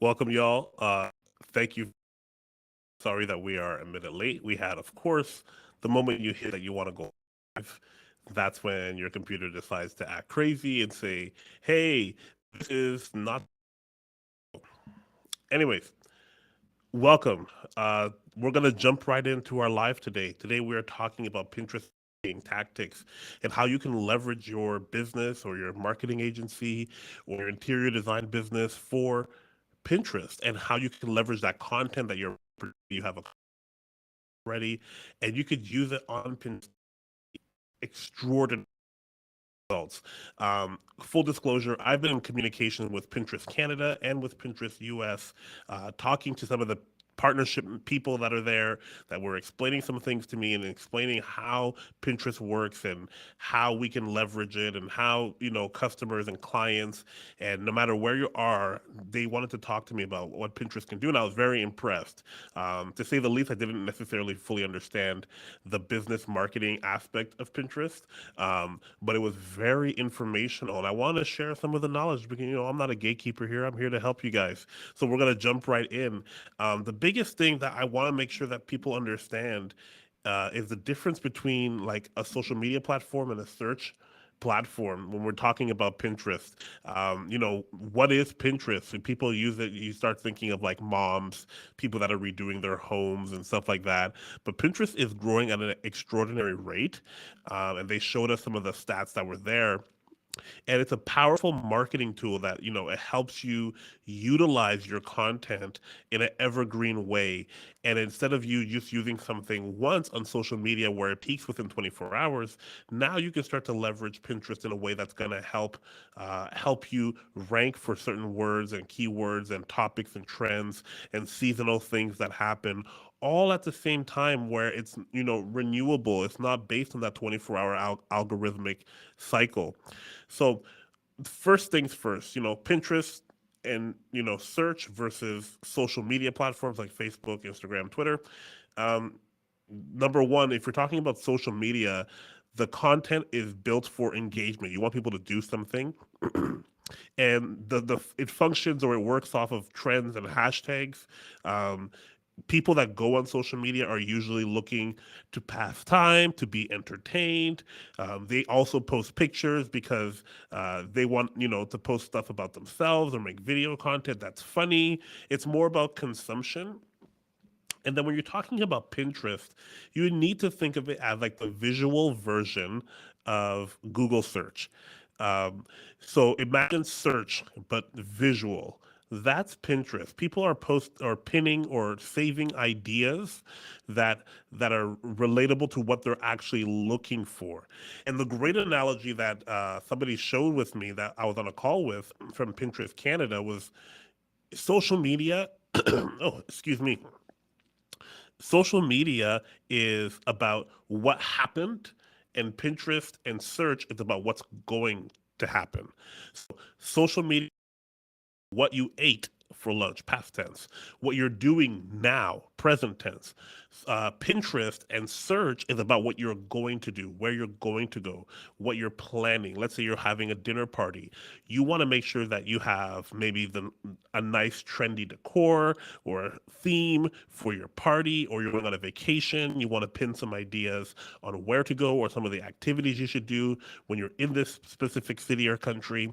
Welcome, y'all. Thank you. Sorry that we are a minute late. We had, of course, the moment you hit that you want to go live, that's when your computer decides to act crazy and say, hey, this is not. Anyways, welcome. We're going to jump right into our live today. Today, we are talking about Pinterest tactics and how you can leverage your business or your marketing agency or your interior design business for Pinterest and how you can leverage that content that you have ready and you could use it on Pinterest extraordinary results. Full disclosure, I've been in communication with Pinterest Canada and with Pinterest US, talking to some of the partnership people that are there that were explaining some things to me and explaining how Pinterest works and how we can leverage it and how, customers and clients and no matter where you are, they wanted to talk to me about what Pinterest can do. And I was very impressed. To say the least, I didn't necessarily fully understand the business marketing aspect of Pinterest, but it was very informational. And I want to share some of the knowledge because, I'm not a gatekeeper here. I'm here to help you guys. So we're going to jump right in. The biggest thing that I want to make sure that people understand is the difference between like a social media platform and a search platform when we're talking about Pinterest. What is Pinterest? When people use it, you start thinking of like moms, people that are redoing their homes and stuff like that. But Pinterest is growing at an extraordinary rate. And they showed us some of the stats that were there, and it's a powerful marketing tool that it helps you utilize your content in an evergreen way. And instead of you just using something once on social media where it peaks within 24 hours, now you can start to leverage Pinterest in a way that's going to help you rank for certain words and keywords and topics and trends and seasonal things that happen all at the same time, where it's renewable. It's not based on that 24-hour algorithmic cycle. So first things first, Pinterest and search versus social media platforms like Facebook, Instagram, Twitter. Um, Number one, if you're talking about social media, the content is built for engagement. You want people to do something, and the it functions or it works off of trends and hashtags. Um, People that go on social media are usually looking to pass time, to be entertained. They also post pictures because they want, to post stuff about themselves or make video content that's funny. It's more about consumption. And then when you're talking about Pinterest, you need to think of it as like the visual version of Google search. Um, so imagine search, but visual. That's Pinterest. People are pinning or saving ideas that are relatable to what they're actually looking for. And the great analogy that somebody showed with me that I was on a call with from Pinterest Canada was social media. Oh, excuse me. Social media is about what happened, and Pinterest and search is about what's going to happen. So social media, what you ate for lunch, past tense, what you're doing now, present tense. Pinterest and search is about what you're going to do, where you're going to go, what you're planning. Let's say you're having a dinner party. You want to make sure that you have maybe a nice trendy decor or a theme for your party, or you're going on a vacation. You want to pin some ideas on where to go or some of the activities you should do when you're in this specific city or country.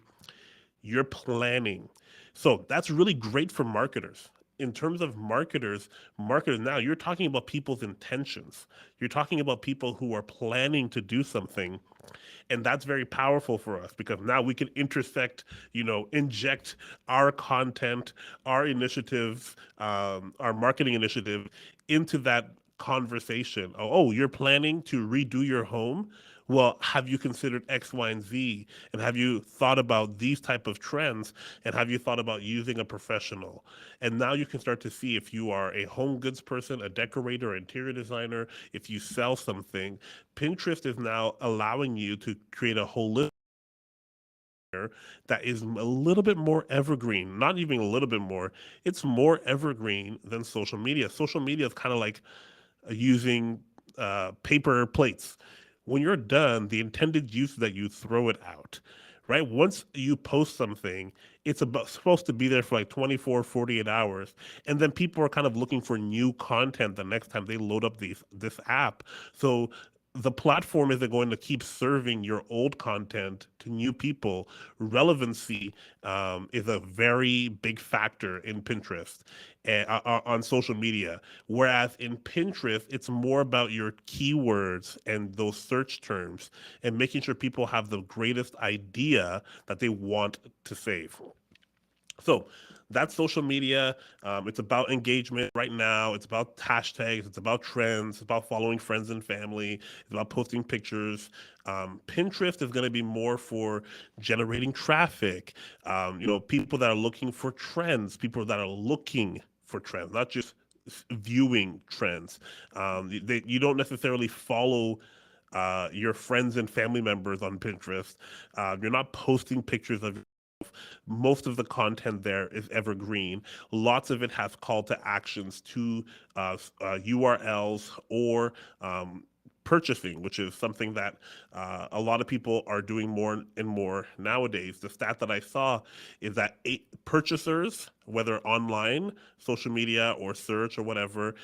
You're planning. So that's really great for marketers. In terms of marketers now, you're talking about people's intentions. You're talking about people who are planning to do something. And that's very powerful for us because now we can inject our content, our initiatives, our marketing initiative into that conversation. Oh, you're planning to redo your home? Well, have you considered X, Y, and Z? And have you thought about these type of trends? And have you thought about using a professional? And now you can start to see if you are a home goods person, a decorator, interior designer, if you sell something. Pinterest is now allowing you to create a holistic that is a little bit more evergreen, not even a little bit more. It's more evergreen than social media. Social media is kind of like using paper plates. When you're done, the intended use is that you throw it out, right? Once you post something, it's about supposed to be there for like 24, 48 hours. And then people are kind of looking for new content the next time they load up this app. So the platform isn't going to keep serving your old content to new people. Relevancy is a very big factor in Pinterest on social media. Whereas in Pinterest, it's more about your keywords and those search terms and making sure people have the greatest idea that they want to save. So that's social media. It's about engagement right now. It's about hashtags. It's about trends. It's about following friends and family. It's about posting pictures. Pinterest is going to be more for generating traffic. People that are looking for trends, people that are looking for trends, not just viewing trends. You don't necessarily follow your friends and family members on Pinterest. You're not posting pictures of most of the content there is evergreen. Lots of it has call to actions to URLs or purchasing, which is something that a lot of people are doing more and more nowadays. The stat that I saw is that purchasers, whether online, social media, or search or whatever,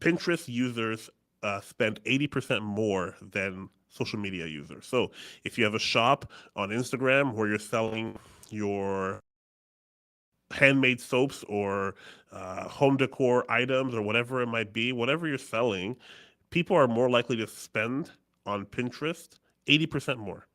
Pinterest users spend 80% more than social media users. So if you have a shop on Instagram where you're selling your handmade soaps or home decor items or whatever it might be, whatever you're selling, people are more likely to spend on Pinterest 80% more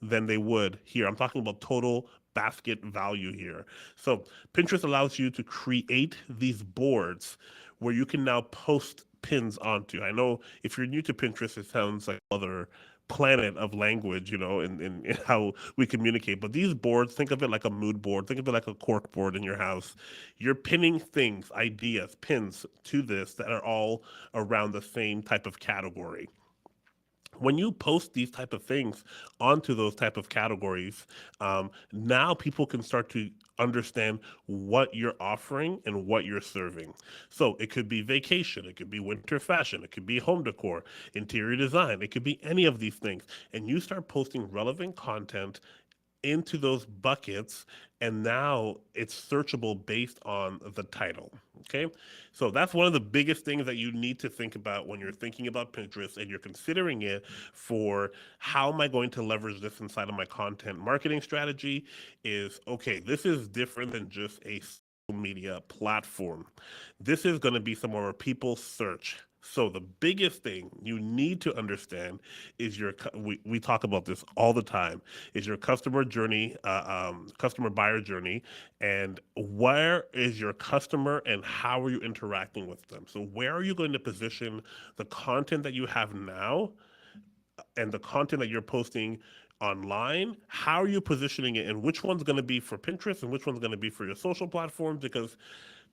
than they would here. I'm talking about total basket value here. So Pinterest allows you to create these boards where you can now post pins onto. I know if you're new to Pinterest, it sounds like other planet of language, in how we communicate. But these boards, think of it like a mood board, think of it like a cork board in your house. You're pinning things, ideas, pins to this that are all around the same type of category. When you post these type of things onto those type of categories, now people can start to understand what you're offering and what you're serving. So it could be vacation, it could be winter fashion, it could be home decor, interior design, it could be any of these things. And you start posting relevant content into those buckets, and now it's searchable based on the title. Okay, so that's one of the biggest things that you need to think about when you're thinking about Pinterest and you're considering it for how am I going to leverage this inside of my content marketing strategy. Is okay, this is different than just a social media platform. This is going to be somewhere where people search. So the biggest thing you need to understand is we talk about this all the time, is your customer journey, customer buyer journey, and where is your customer and how are you interacting with them. So where are you going to position the content that you have now and the content that you're posting online? How are you positioning it, and which one's going to be for Pinterest and which one's going to be for your social platforms? Because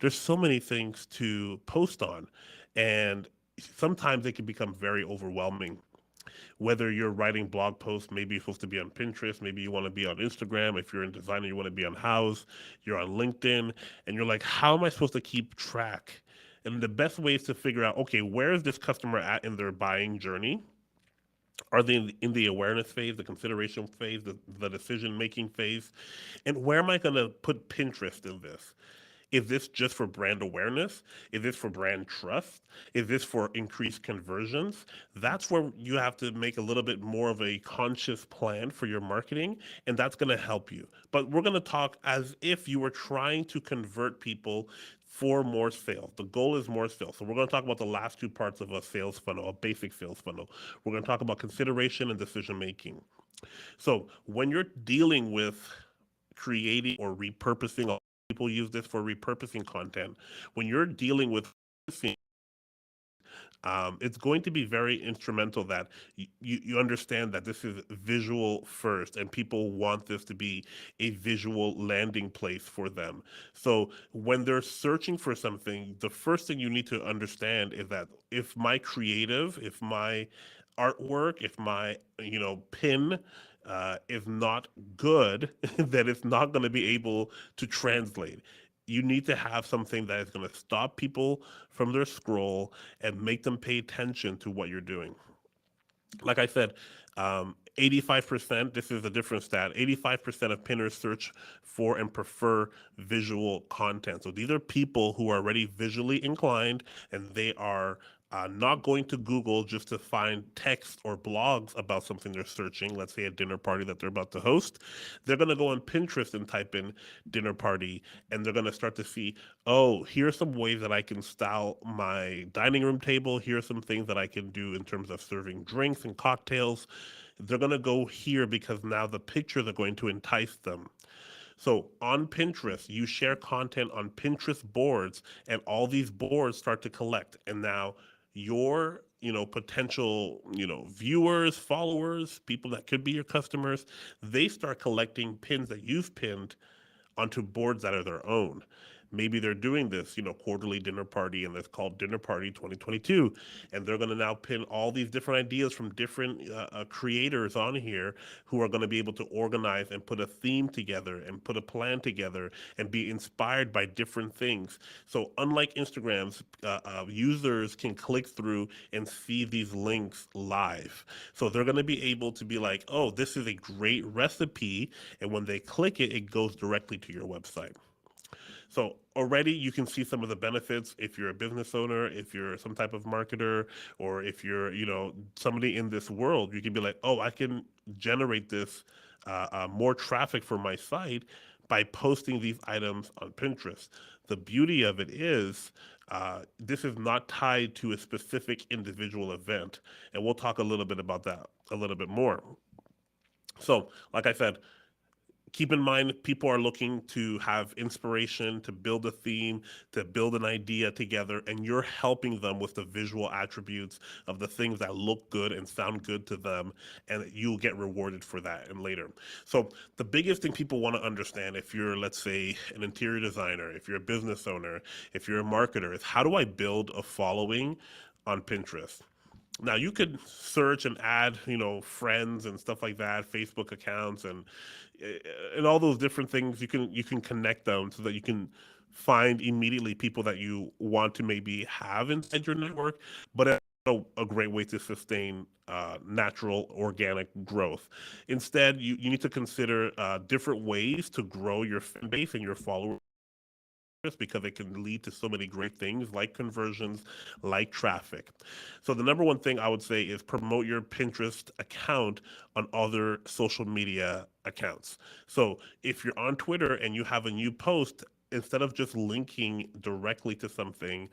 there's so many things to post on, and sometimes it can become very overwhelming. Whether you're writing blog posts, maybe you're supposed to be on Pinterest, maybe you want to be on Instagram. If you're in design, you want to be on House, you're on LinkedIn, and you're like, how am I supposed to keep track? And the best way is to figure out, okay, where is this customer at in their buying journey? Are they in the awareness phase, the consideration phase, the decision making phase? And where am I going to put Pinterest in this? Is this just for brand awareness? Is this for brand trust? Is this for increased conversions? That's where you have to make a little bit more of a conscious plan for your marketing, and that's going to help you. But we're going to talk as if you were trying to convert people for more sales. The goal is more sales. So we're going to talk about the last two parts of a sales funnel, a basic sales funnel. We're going to talk about consideration and decision making. So when you're dealing with creating or repurposing, people use this for repurposing content. When you're dealing with it's going to be very instrumental that you understand that this is visual first and people want this to be a visual landing place for them. So when they're searching for something, the first thing you need to understand is that if my creative, if my artwork, if my pin is not good, then it's not going to be able to translate. You need to have something that is going to stop people from their scroll and make them pay attention to what you're doing. Like I said, 85%, this is a different stat, 85% of pinners search for and prefer visual content. So these are people who are already visually inclined, and they are not going to Google just to find text or blogs about something they're searching, let's say a dinner party that they're about to host. They're going to go on Pinterest and type in dinner party, and they're going to start to see, oh, here are some ways that I can style my dining room table. Here are some things that I can do in terms of serving drinks and cocktails. They're going to go here because now the pictures are going to entice them. So on Pinterest, you share content on Pinterest boards, and all these boards start to collect. And now your potential viewers, followers, people that could be your customers, they start collecting pins that you've pinned onto boards that are their own. Maybe they're doing this, quarterly dinner party, and it's called Dinner Party 2022, and they're going to now pin all these different ideas from different creators on here who are going to be able to organize and put a theme together and put a plan together and be inspired by different things. So unlike Instagram's, users can click through and see these links live. So they're going to be able to be like, oh, this is a great recipe, and when they click it, it goes directly to your website. So already you can see some of the benefits if you're a business owner, if you're some type of marketer, or if you're, somebody in this world, you can be like, oh, I can generate this more traffic for my site by posting these items on Pinterest. The beauty of it is this is not tied to a specific individual event. And we'll talk a little bit about that a little bit more. So, like I said, keep in mind people are looking to have inspiration, to build a theme, to build an idea together, and you're helping them with the visual attributes of the things that look good and sound good to them, and you'll get rewarded for that and later. So the biggest thing people want to understand, if you're, let's say, an interior designer, if you're a business owner, if you're a marketer, is how do I build a following on Pinterest? Now you could search and add, friends and stuff like that, Facebook accounts and all those different things. You can connect them so that you can find immediately people that you want to maybe have inside your network, but it's a great way to sustain natural organic growth. Instead, you need to consider different ways to grow your fan base and your followers because it can lead to so many great things like conversions, like traffic. So the number one thing I would say is promote your Pinterest account on other social media accounts. So if you're on Twitter and you have a new post, instead of just linking directly to something,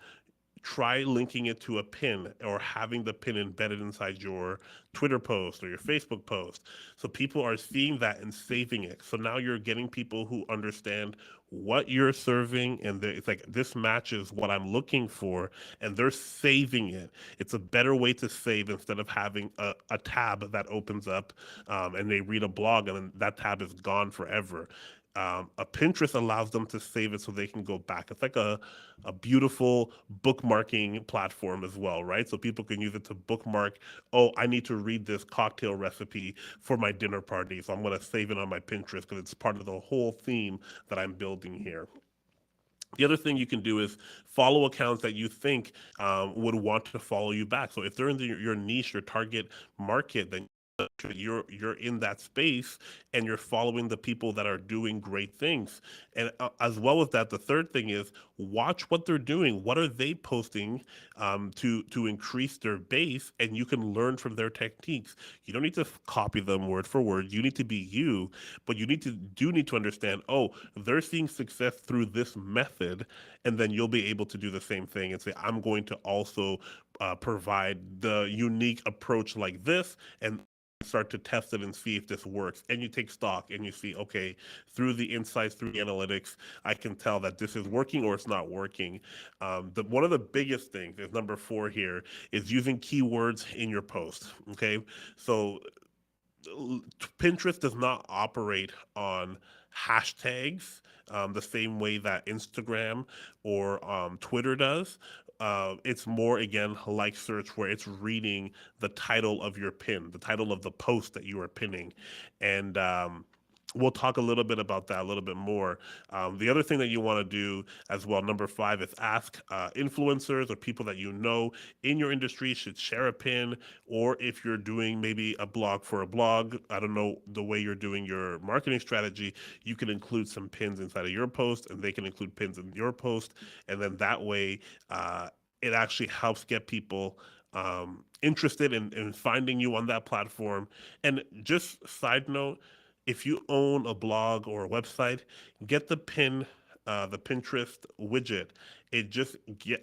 try linking it to a pin or having the pin embedded inside your Twitter post or your Facebook post. So people are seeing that and saving it. So now you're getting people who understand what you're serving, and it's like, this matches what I'm looking for, and they're saving it. It's a better way to save instead of having a tab that opens up and they read a blog and then that tab is gone forever. A Pinterest allows them to save it so they can go back. It's like a beautiful bookmarking platform as well, right? So people can use it to bookmark, oh, I need to read this cocktail recipe for my dinner party. So I'm going to save it on my Pinterest because it's part of the whole theme that I'm building here. The other thing you can do is follow accounts that you think would want to follow you back. So if they're in your niche, your target market, then you're in that space and you're following the people that are doing great things. And as well as that, the third thing is watch what they're doing. What are they posting to increase their base, and you can learn from their techniques. You don't need to copy them word for word. You need to be you, but you need to understand, oh, they're seeing success through this method, and then you'll be able to do the same thing and say, I'm going to also provide the unique approach like this, and start to test it and see if this works. And you take stock and you see, okay, through the insights, through the analytics, I can tell that this is working or it's not working. One of the biggest things is number 4 here is using keywords in your post. Okay, so Pinterest does not operate on hashtags the same way that Instagram or Twitter does. It's more, again, like search, where it's reading the title of your pin, the title of the post that you are pinning. And we'll talk a little bit about that a little bit more. The other thing that you want to do as well, number five, is ask influencers or people that you know in your industry should share a pin, or if you're doing maybe a blog for a blog, I don't know the way you're doing your marketing strategy, you can include some pins inside of your post, and they can include pins in your post, and then that way it actually helps get people interested in finding you on that platform. And just side note, if you own a blog or a website, get the Pinterest widget.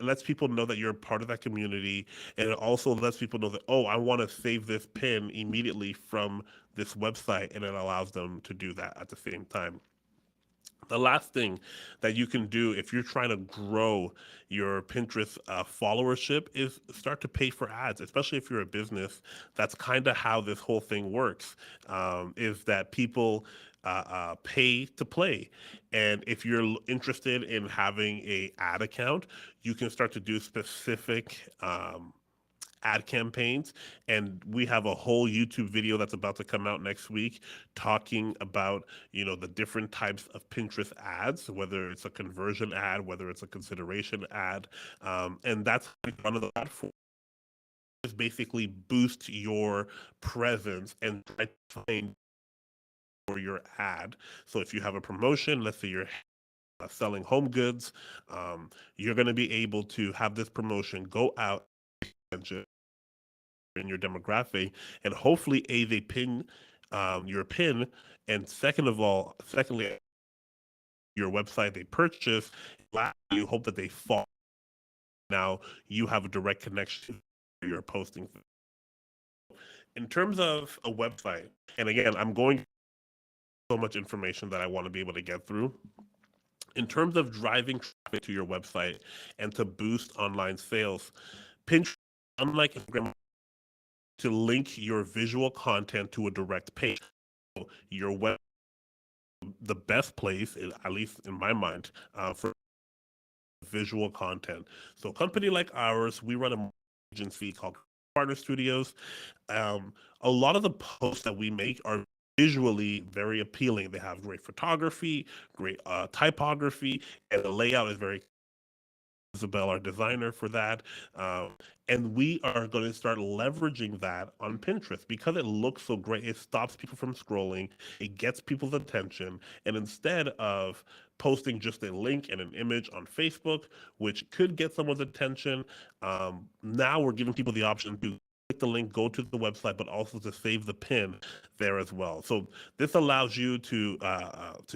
Lets people know that you're a part of that community, and it also lets people know that, oh, I want to save this pin immediately from this website, and it allows them to do that at the same time. The last thing that you can do if you're trying to grow your Pinterest followership is start to pay for ads, especially if you're a business. That's kind of how this whole thing works, is that people pay to play. And if you're interested in having a ad account, you can start to do specific ad campaigns, and we have a whole YouTube video that's about to come out next week talking about, the different types of Pinterest ads, whether it's a conversion ad, whether it's a consideration ad, and that's one of the platforms is basically boost your presence and try to find for your ad. So if you have a promotion, let's say you're selling home goods, you're going to be able to have this promotion go out in your demographic, and hopefully they pin your pin, and secondly, your website they purchase. You hope that they fall. Now you have a direct connection to your posting. In terms of a website, and again, I'm going so much information that I want to be able to get through. In terms of driving traffic to your website and to boost online sales, Pinterest, unlike Instagram, to link your visual content to a direct page. Your web, the best place, at least in my mind, for visual content. So, a company like ours, we run a agency called Partner Studios. A lot of the posts that we make are visually very appealing. They have great photography, great typography, and the layout is very Isabel, our designer for that. And we are going to start leveraging that on Pinterest because it looks so great. It stops people from scrolling, it gets people's attention. And instead of posting just a link and an image on Facebook, which could get someone's attention, now we're giving people the option to click the link, go to the website, but also to save the pin there as well. So this allows you to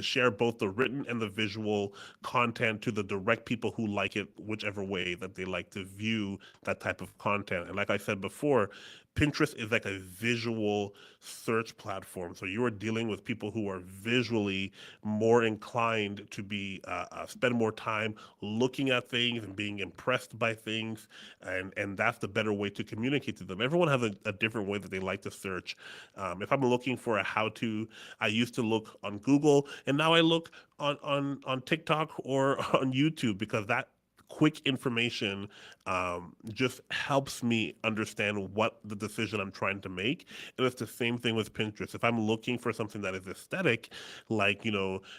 share both the written and the visual content to the direct people who like it, whichever way that they like to view that type of content. And like I said before, Pinterest is like a visual search platform. So you are dealing with people who are visually more inclined to be spend more time looking at things and being impressed by things, and that's the better way to communicate to them. Everyone has a different way that they like to search. If I'm looking for a how-to, I used to look on Google, and now I look on TikTok or on YouTube because that quick information just helps me understand what the decision I'm trying to make. And it's the same thing with Pinterest. If I'm looking for something that is aesthetic, like,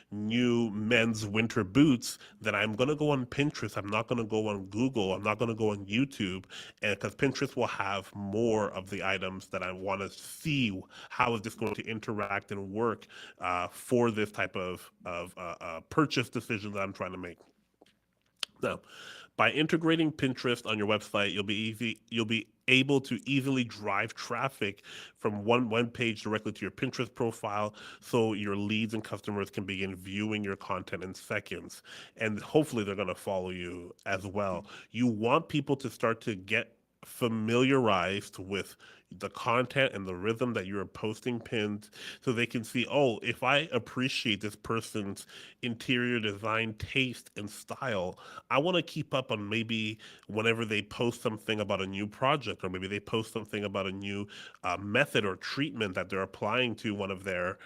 new men's winter boots, then I'm going to go on Pinterest. I'm not going to go on Google. I'm not going to go on YouTube. And because Pinterest will have more of the items that I want to see, how is this going to interact and work for this type of purchase decision that I'm trying to make. Now, by integrating Pinterest on your website, you'll be able to easily drive traffic from one page directly to your Pinterest profile, so your leads and customers can begin viewing your content in seconds, and hopefully they're going to follow you as well. You want people to start to get familiarized with the content and the rhythm that you're posting pins, so they can see, oh, if I appreciate this person's interior design taste and style, I want to keep up on, maybe whenever they post something about a new project, or maybe they post something about a new method or treatment that they're applying to one of their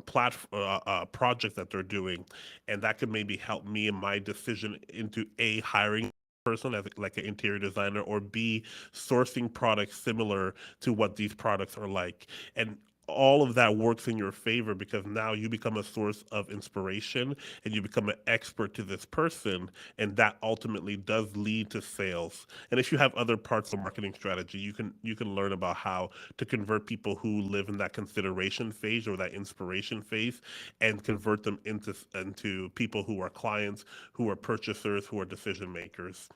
projects that they're doing. And that could maybe help me in my decision into A, hiring person as like an interior designer, or B, sourcing products similar to what these products are like. And all of that works in your favor because now you become a source of inspiration and you become an expert to this person, and that ultimately does lead to sales. And if you have other parts of marketing strategy, you can learn about how to convert people who live in that consideration phase or that inspiration phase and convert them into people who are clients, who are purchasers, who are decision makers.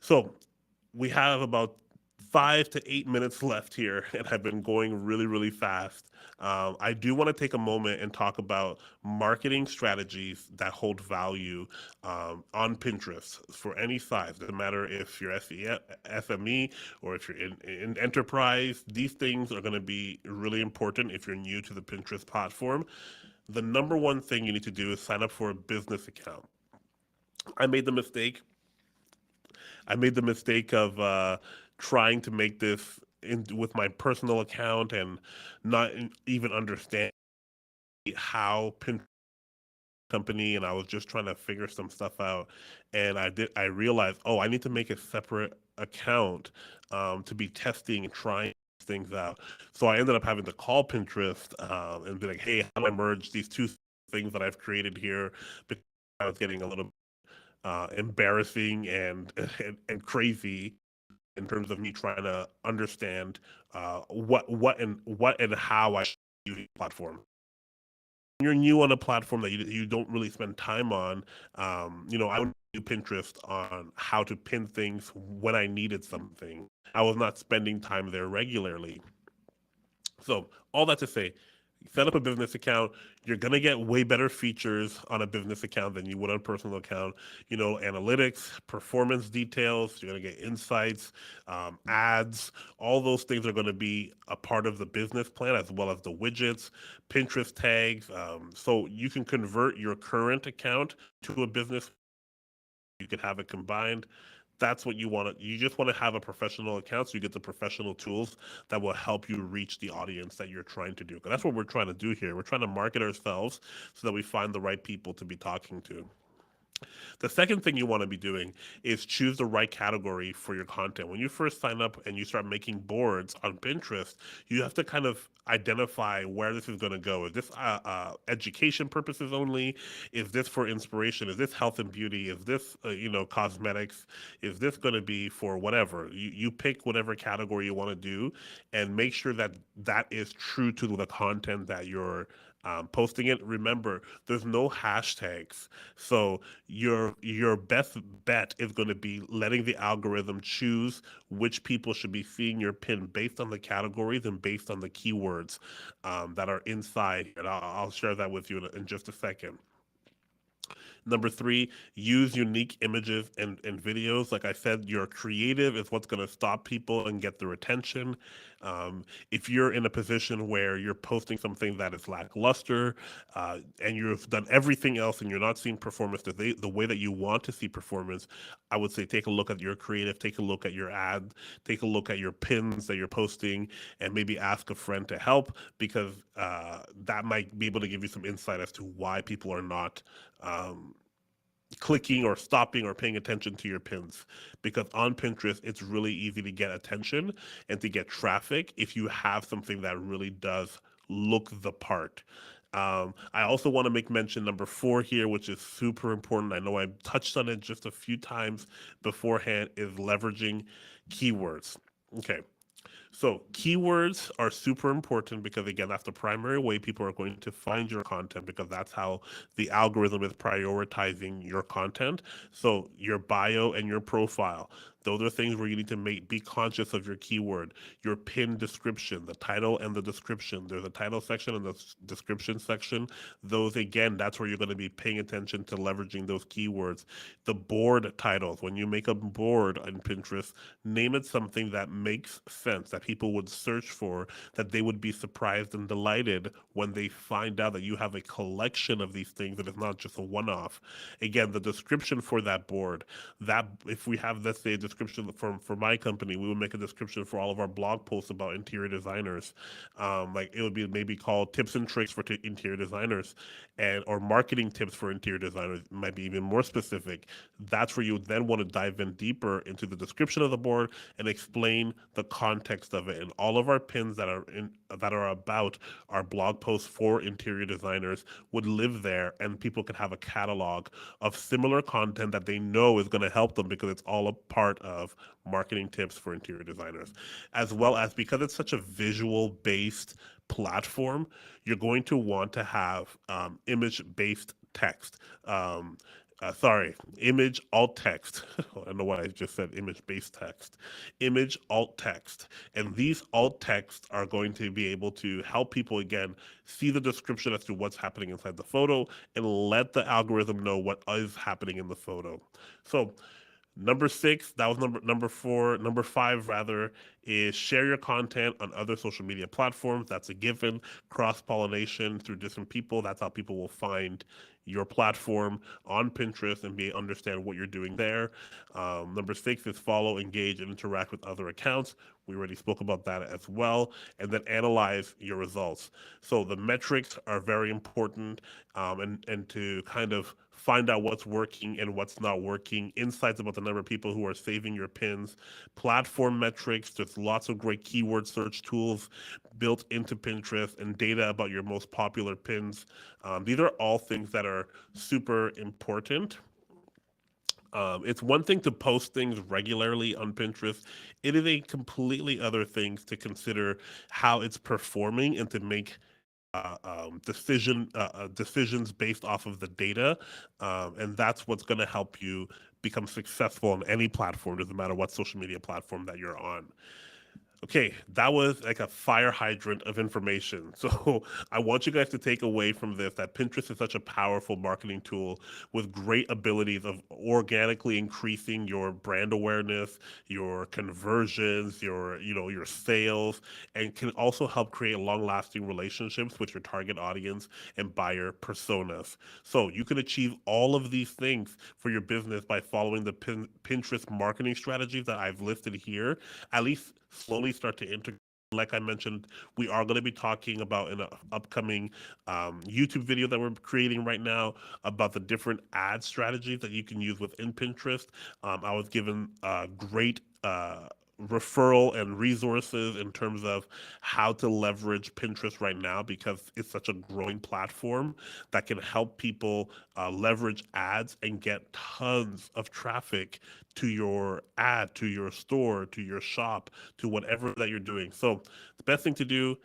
So we have about 5 to 8 minutes left here, and I've been going really, really fast. I do want to take a moment and talk about marketing strategies that hold value on Pinterest for any size. Doesn't matter if you're SME or if you're in enterprise. These things are going to be really important if you're new to the Pinterest platform. The number one thing you need to do is sign up for a business account. I made the mistake I made the mistake of trying to make this with my personal account and not even understand how Pinterest company, and I was just trying to figure some stuff out. And I realized, oh, I need to make a separate account to be testing and trying things out. So I ended up having to call Pinterest and be like, hey, how do I merge these two things that I've created here? Because I was getting a little embarrassing and crazy in terms of me trying to understand what and how I should use the platform. When you're new on a platform that you don't really spend time on, I would do Pinterest on how to pin things when I needed something. I was not spending time there regularly. So all that to say, set up a business account. You're gonna get way better features on a business account than you would on a personal account. Analytics, performance details. You're gonna get insights, ads. All those things are gonna be a part of the business plan as well as the widgets, Pinterest tags. So you can convert your current account to a business. You could have it combined. That's what you want to. You just want to have a professional account so you get the professional tools that will help you reach the audience that you're trying to do. Because that's what we're trying to do here. We're trying to market ourselves so that we find the right people to be talking to. The second thing you want to be doing is choose the right category for your content. When you first sign up and you start making boards on Pinterest, you have to kind of identify where this is going to go. Is this education purposes only? Is this for inspiration? Is this health and beauty? Is this cosmetics? Is this going to be for whatever? You pick whatever category you want to do, and make sure that that is true to the content that you're posting it. Remember, there's no hashtags, so your best bet is going to be letting the algorithm choose which people should be seeing your pin based on the categories and based on the keywords that are inside. And I'll share that with you in just a second. Number three, use unique images and videos. Like I said, your creative is what's going to stop people and get their attention. If you're in a position where you're posting something that is lackluster and you've done everything else and you're not seeing performance the way that you want to see performance, I would say take a look at your creative, take a look at your ad, take a look at your pins that you're posting, and maybe ask a friend to help because that might be able to give you some insight as to why people are not um, clicking or stopping or paying attention to your pins, because on Pinterest it's really easy to get attention and to get traffic if you have something that really does look the part. I also want to make mention number four here, which is super important. I know I touched on it just a few times beforehand, is leveraging keywords. Okay, so keywords are super important because again, that's the primary way people are going to find your content because that's how the algorithm is prioritizing your content. So your bio and your profile, those are things where you need to be conscious of your keyword, your pin description, the title and the description. There's a title section and the description section. Those again, that's where you're going to be paying attention to leveraging those keywords. The board titles, when you make a board on Pinterest, name it something that makes sense, that people would search for, that they would be surprised and delighted when they find out that you have a collection of these things that is not just a one-off. Again, the description for that board, that if we have, let's say, a description description for my company. We would make a description for all of our blog posts about interior designers. Like it would be maybe called tips and tricks for interior designers, and or marketing tips for interior designers. It might be even more specific. That's where you would then want to dive in deeper into the description of the board and explain the context of it. And all of our pins that are about our blog posts for interior designers would live there, and people could have a catalog of similar content that they know is going to help them because it's all a part of marketing tips for interior designers. As well as, because it's such a visual based platform, you're going to want to have image based text. Image alt text. I don't know why I just said image based text. Image alt text. And these alt texts are going to be able to help people, again, see the description as to what's happening inside the photo and let the algorithm know what is happening in the photo. So, number six, that was number four. Number five, rather, is share your content on other social media platforms. That's a given. Cross pollination through different people. That's how people will find your platform on Pinterest and understand what you're doing there. Number six is follow, engage, and interact with other accounts. We already spoke about that as well. And then analyze your results. So the metrics are very important, and to kind of find out what's working and what's not working, insights about the number of people who are saving your pins, platform metrics. There's lots of great keyword search tools built into Pinterest, and data about your most popular pins. These are all things that are super important. It's one thing to post things regularly on Pinterest. It is a completely other thing to consider how it's performing and to make decisions based off of the data, and that's what's going to help you become successful on any platform, doesn't matter what social media platform that you're on. Okay, that was like a fire hydrant of information. So I want you guys to take away from this that Pinterest is such a powerful marketing tool with great abilities of organically increasing your brand awareness, your conversions, your sales, and can also help create long-lasting relationships with your target audience and buyer personas. So you can achieve all of these things for your business by following the Pinterest marketing strategies that I've listed here. At least slowly start to integrate. Like I mentioned, we are going to be talking about in an upcoming YouTube video that we're creating right now about the different ad strategies that you can use within Pinterest. I was given great referral and resources in terms of how to leverage Pinterest right now because it's such a growing platform that can help people leverage ads and get tons of traffic to your ad, to your store, to your shop, to whatever that you're doing. So the best thing to do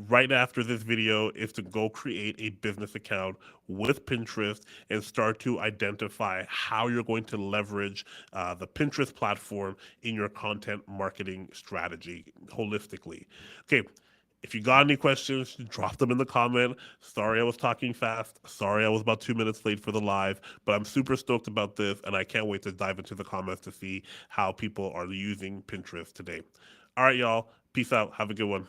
right after this video is to go create a business account with Pinterest and start to identify how you're going to leverage the Pinterest platform in your content marketing strategy holistically. Okay, if you got any questions, drop them in the comment. Sorry I was talking fast. Sorry I was about 2 minutes late for the live, but I'm super stoked about this, and I can't wait to dive into the comments to see how people are using Pinterest today. All right, y'all. Peace out. Have a good one.